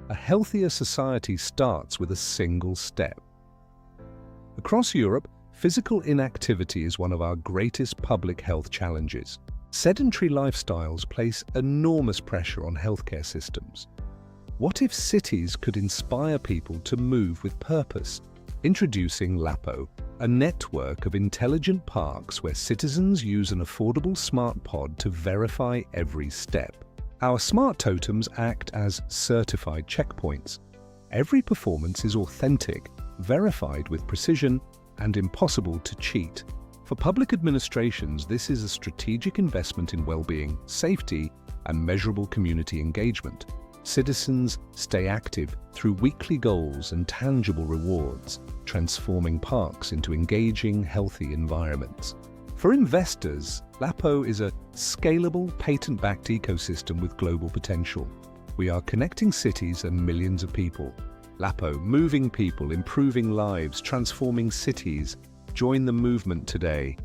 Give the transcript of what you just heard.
a healthier society starts with a single step. Across Europe, physical inactivity is one of our greatest public health challenges. Sedentary lifestyles place enormous pressure on healthcare systems. What if cities could inspire people to move with purpose? Introducing LAPPO, a network of intelligent parks where citizens use an affordable smart pod to verify every step. Our smart totems act as certified checkpoints. Every performance is authentic, verified with precision, and impossible to cheat. For public administrations, this is a strategic investment in well-being, safety, and measurable community engagement. Citizens stay active through weekly goals and tangible rewards, transforming parks into engaging, healthy environments. For investors, LAPPO is a scalable, patent-backed ecosystem with global potential. We are connecting cities and millions of people. LAPPO, moving people, improving lives, transforming cities. Join the movement today.